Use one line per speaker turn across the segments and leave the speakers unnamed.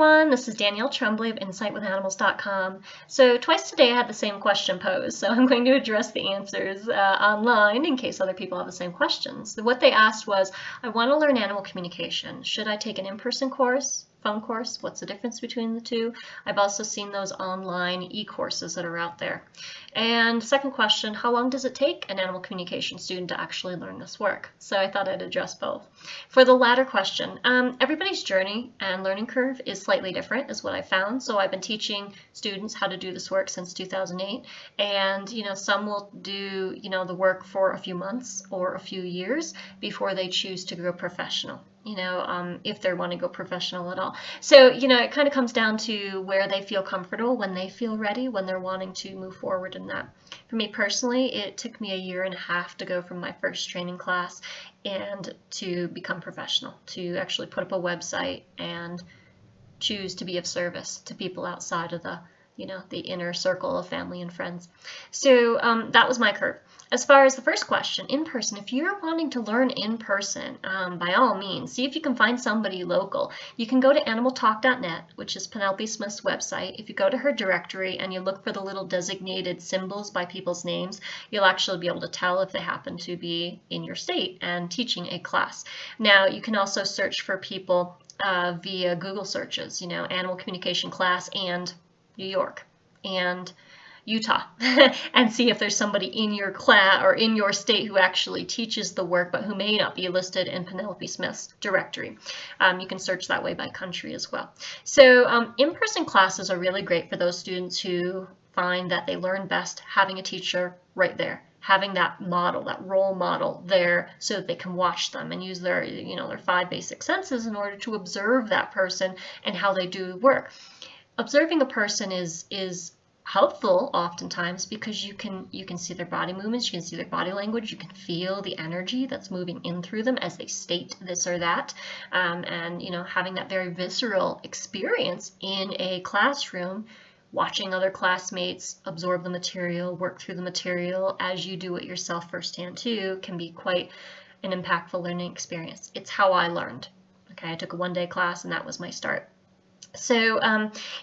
everyone, this is Danielle Tremblay of InsightWithAnimals.com. So twice today I had the same question posed, so I'm going to address the answers online in case other people have the same questions. What they asked was, I want to learn animal communication. Should I take an in-person course? Phone course? What's the difference between the two? I've also seen those online e-courses that are out there. And second question, how long does it take an animal communication student to actually learn this work? So I thought I'd address both. For the latter question, everybody's journey and learning curve is slightly different is what I found. So I've been teaching students how to do this work since 2008, and some will do the work for a few months or a few years before they choose to go professional. If they want to go professional at all. So, it kind of comes down to where they feel comfortable, when they feel ready, when they're wanting to move forward in that. For me personally, it took me 1.5 years to go from my first training class and to become professional, to actually put up a website and choose to be of service to people outside of the inner circle of family and friends. So that was my curve. As far as the first question, in person, if you're wanting to learn in person, by all means, see if you can find somebody local. You can go to animaltalk.net, which is Penelope Smith's website. If you go to her directory and you look for the little designated symbols by people's names, you'll actually be able to tell if they happen to be in your state and teaching a class. Now, you can also search for people via Google searches, animal communication class and New York and Utah, and see if there's somebody in your class or in your state who actually teaches the work but who may not be listed in Penelope Smith's directory. You can search that way by country as well. So in-person classes are really great for those students who find that they learn best having a teacher right there, having that model, that role model there so that they can watch them and use their, their 5 basic senses in order to observe that person and how they do work. Observing a person is helpful oftentimes because you can see their body movements, you can see their body language, you can feel the energy that's moving in through them as they state this or that, and having that very visceral experience in a classroom, watching other classmates absorb the material, work through the material as you do it yourself firsthand too, can be quite an impactful learning experience. It's how I learned. Okay, I took a 1-day class and that was my start. So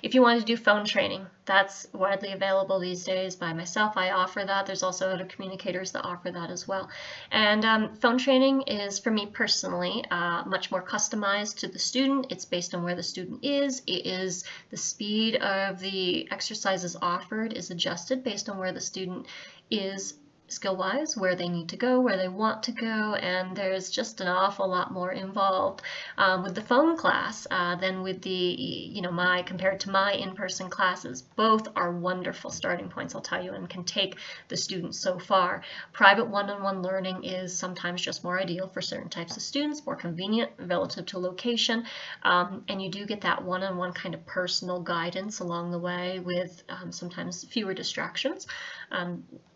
if you want to do phone training, that's widely available these days by myself. I offer that. There's also other communicators that offer that as well. And phone training is, for me personally, much more customized to the student. It's based on where the student is. It is the speed of the exercises offered is adjusted based on where the student is skill-wise, where they need to go, where they want to go, and there's just an awful lot more involved with the phone class than with the, compared to my in-person classes. Both are wonderful starting points, I'll tell you, and can take the students so far. Private one-on-one learning is sometimes just more ideal for certain types of students, more convenient relative to location, and you do get that one-on-one kind of personal guidance along the way with sometimes fewer distractions.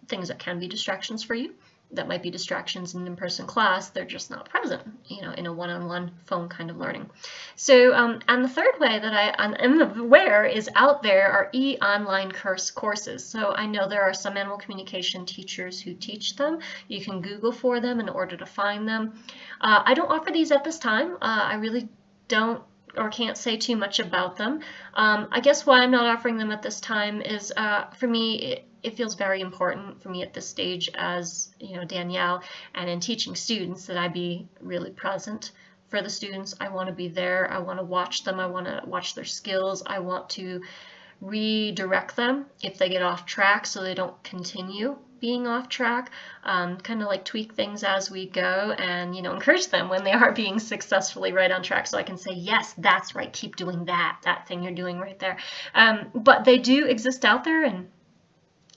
Things that can be distractions for you, that might be distractions in an in-person class, they're just not present, in a one-on-one phone kind of learning. So, and the third way that I am aware is out there are e-online courses. So I know there are some animal communication teachers who teach them. You can Google for them in order to find them. I don't offer these at this time. I really don't or can't say too much about them. I guess why I'm not offering them at this time is, for me, it feels very important for me at this stage as, Danielle, and in teaching students, that I be really present for the students. I want to be there. I want to watch them. I want to watch their skills. I want to redirect them if they get off track so they don't continue being off track, kind of like tweak things as we go and, encourage them when they are being successfully right on track so I can say, yes, that's right, keep doing that thing you're doing right there. But they do exist out there, and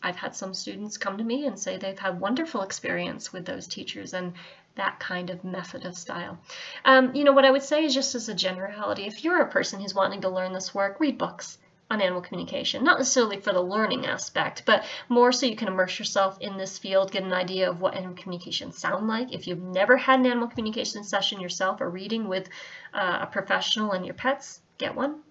I've had some students come to me and say they've had wonderful experience with those teachers and that kind of method of style. What I would say is, just as a generality, if you're a person who's wanting to learn this work, read books on animal communication, not necessarily for the learning aspect, but more so you can immerse yourself in this field, get an idea of what animal communication sound like. If you've never had an animal communication session yourself or reading with a professional and your pets, get one.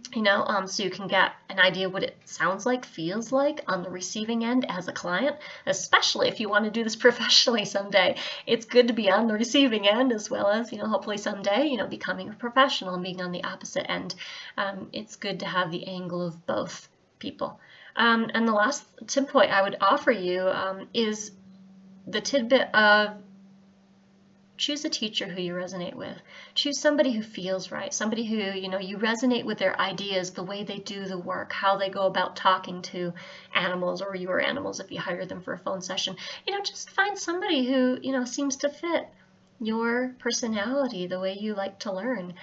so you can get an idea what it sounds like, feels like on the receiving end as a client, especially if you want to do this professionally someday. It's good to be on the receiving end as well as, hopefully someday, becoming a professional and being on the opposite end. It's good to have the angle of both people. And the last tip point I would offer you is the tidbit of choose a teacher who you resonate with. Choose somebody who feels right, somebody who, you resonate with their ideas, the way they do the work, how they go about talking to animals or your animals if you hire them for a phone session. Just find somebody who, seems to fit your personality, the way you like to learn.